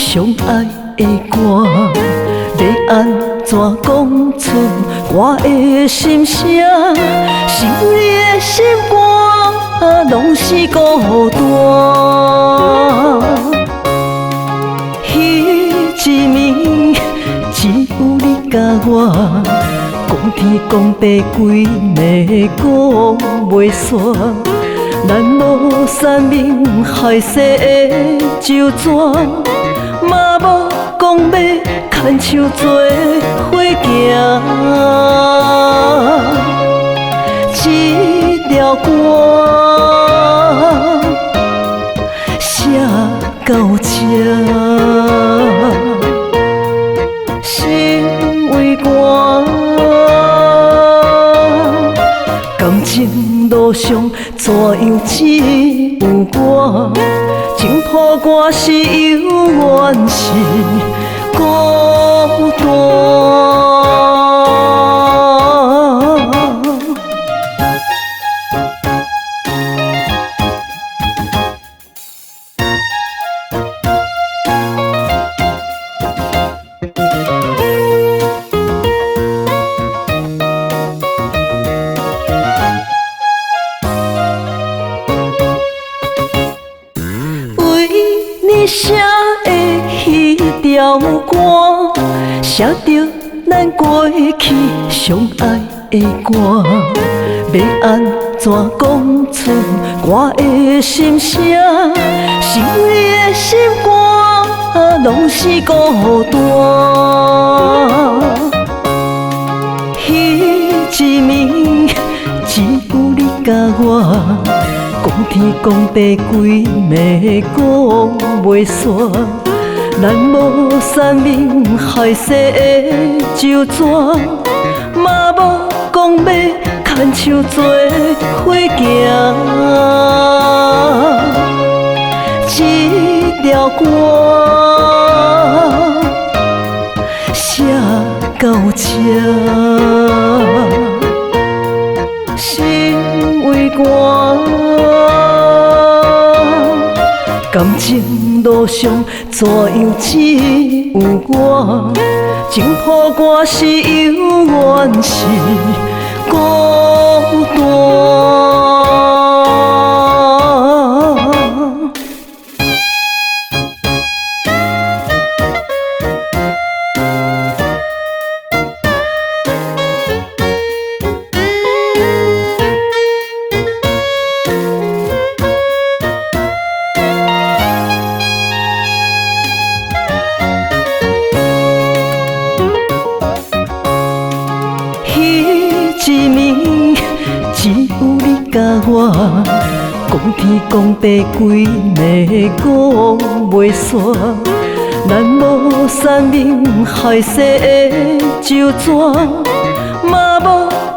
上爱的歌，要安怎讲出我的心声？心里的心肝拢是孤单。迄一暝，只有你甲我，讲天讲地几暝讲袂煞。咱无山盟海誓的旧纸，嘛无讲要牵手做伙行。这条歌写到这，心为寒，感情路上怎样只有我？情破我是犹原是孤单。你写的迄条歌，写着咱过去上爱的歌，要安怎讲出我的心声？心里的心肝拢是孤单。迄一暝，只有你甲我。讲天讲地几暝讲袂煞，咱无山盟海誓的旧纸，嘛无讲要牵手做伙行。这条歌写到这，心为寒。感情路上怎样只有我？情破我是犹原是孤单。一暝，只有你甲我，讲天讲地几暝讲袂煞。咱无山盟海誓的旧纸，嘛无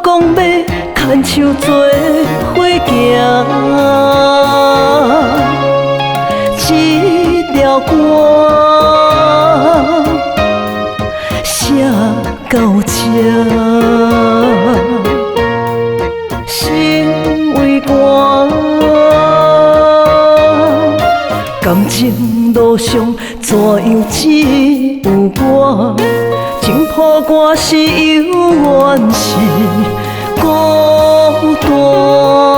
讲要牵手做伙行。这条歌写到这。心为寒，感情路上怎样只有我？情破我是犹原是孤单。